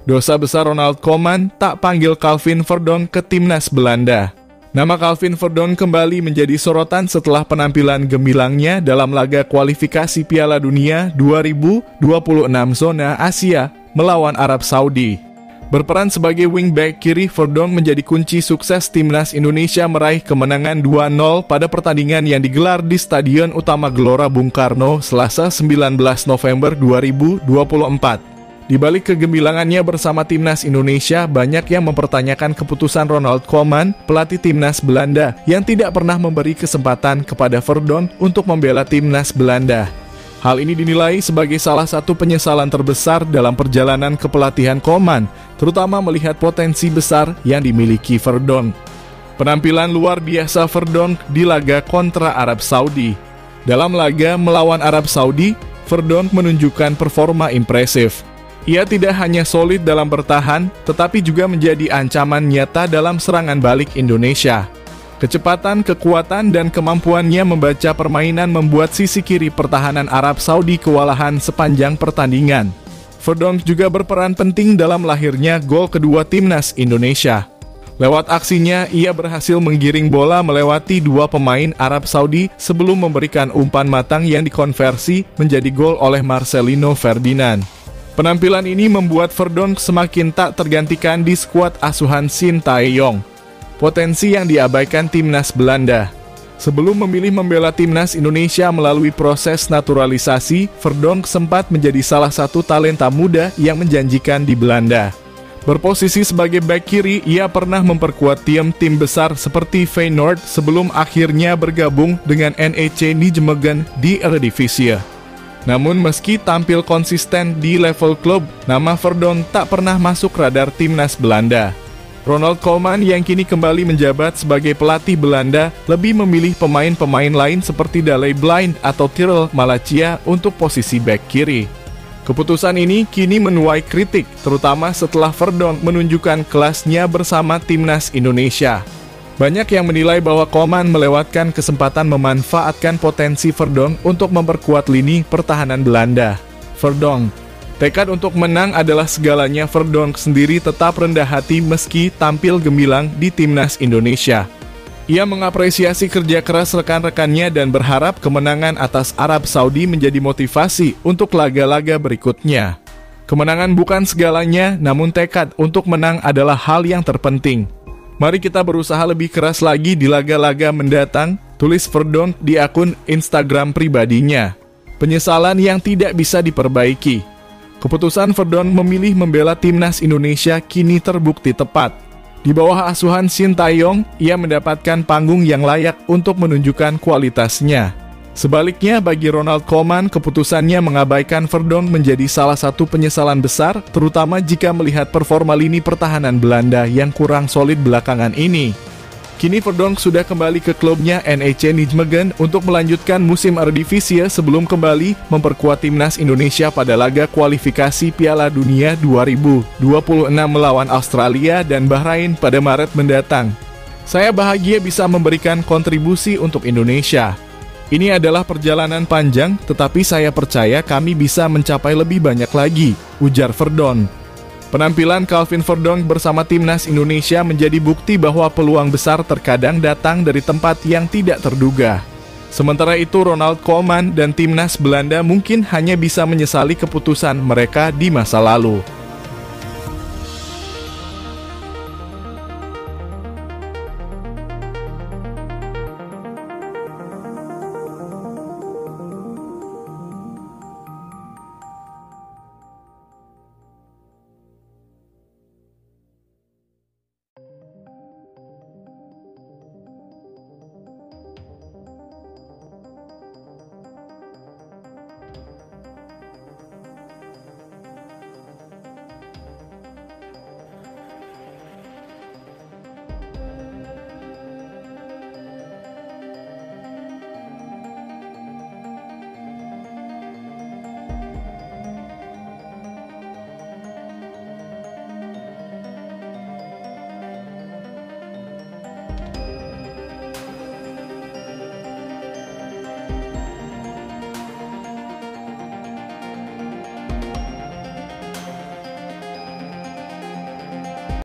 Dosa besar Ronald Koeman tak panggil Calvin Verdonk ke timnas Belanda. Nama Calvin Verdonk kembali menjadi sorotan setelah penampilan gemilangnya dalam laga kualifikasi Piala Dunia 2026 zona Asia melawan Arab Saudi. Berperan sebagai wingback kiri, Verdonk menjadi kunci sukses timnas Indonesia meraih kemenangan 2-0 pada pertandingan yang digelar di Stadion Utama Gelora Bung Karno, Selasa 19 November 2024. Di balik kegemilangannya bersama timnas Indonesia, banyak yang mempertanyakan keputusan Ronald Koeman, pelatih timnas Belanda, yang tidak pernah memberi kesempatan kepada Verdonk untuk membela timnas Belanda. Hal ini dinilai sebagai salah satu penyesalan terbesar dalam perjalanan kepelatihan Koeman, terutama melihat potensi besar yang dimiliki Verdonk. Penampilan luar biasa Verdonk di laga kontra Arab Saudi. Dalam laga melawan Arab Saudi, Verdonk menunjukkan performa impresif. Ia tidak hanya solid dalam bertahan, tetapi juga menjadi ancaman nyata dalam serangan balik Indonesia. Kecepatan, kekuatan, dan kemampuannya membaca permainan membuat sisi kiri pertahanan Arab Saudi kewalahan sepanjang pertandingan. Verdonk juga berperan penting dalam lahirnya gol kedua timnas Indonesia. Lewat aksinya, ia berhasil menggiring bola melewati dua pemain Arab Saudi sebelum memberikan umpan matang yang dikonversi menjadi gol oleh Marcelino Ferdinand. Penampilan ini membuat Verdonk semakin tak tergantikan di skuad asuhan Sintayong. Potensi yang diabaikan timnas Belanda. Sebelum memilih membela timnas Indonesia melalui proses naturalisasi, Verdonk sempat menjadi salah satu talenta muda yang menjanjikan di Belanda. Berposisi sebagai bek kiri, ia pernah memperkuat tim besar seperti Feyenoord sebelum akhirnya bergabung dengan NEC Nijmegen di Eredivisie. Namun meski tampil konsisten di level klub, nama Verdonk tak pernah masuk radar timnas Belanda. Ronald Koeman yang kini kembali menjabat sebagai pelatih Belanda lebih memilih pemain-pemain lain seperti Daley Blind atau Tyrell Malacia untuk posisi bek kiri. Keputusan ini kini menuai kritik, terutama setelah Verdonk menunjukkan kelasnya bersama timnas Indonesia. Banyak yang menilai bahwa Koeman melewatkan kesempatan memanfaatkan potensi Verdonk untuk memperkuat lini pertahanan Belanda. Verdonk, tekad untuk menang adalah segalanya. Verdonk sendiri tetap rendah hati meski tampil gemilang di timnas Indonesia. Ia mengapresiasi kerja keras rekan-rekannya dan berharap kemenangan atas Arab Saudi menjadi motivasi untuk laga-laga berikutnya. Kemenangan bukan segalanya, namun tekad untuk menang adalah hal yang terpenting. Mari kita berusaha lebih keras lagi di laga-laga mendatang, tulis Verdonk di akun Instagram pribadinya. Penyesalan yang tidak bisa diperbaiki. Keputusan Verdonk memilih membela timnas Indonesia kini terbukti tepat. Di bawah asuhan Sintayong, ia mendapatkan panggung yang layak untuk menunjukkan kualitasnya. Sebaliknya, bagi Ronald Koeman, keputusannya mengabaikan Verdonk menjadi salah satu penyesalan besar, terutama jika melihat performa lini pertahanan Belanda yang kurang solid belakangan ini. Kini Verdonk sudah kembali ke klubnya NEC Nijmegen untuk melanjutkan musim Eredivisie sebelum kembali memperkuat timnas Indonesia pada laga kualifikasi Piala Dunia 2026 melawan Australia dan Bahrain pada Maret mendatang. Saya bahagia bisa memberikan kontribusi untuk Indonesia. Ini adalah perjalanan panjang, tetapi saya percaya kami bisa mencapai lebih banyak lagi, ujar Verdonk. Penampilan Calvin Verdonk bersama timnas Indonesia menjadi bukti bahwa peluang besar terkadang datang dari tempat yang tidak terduga. Sementara itu, Ronald Koeman dan timnas Belanda mungkin hanya bisa menyesali keputusan mereka di masa lalu.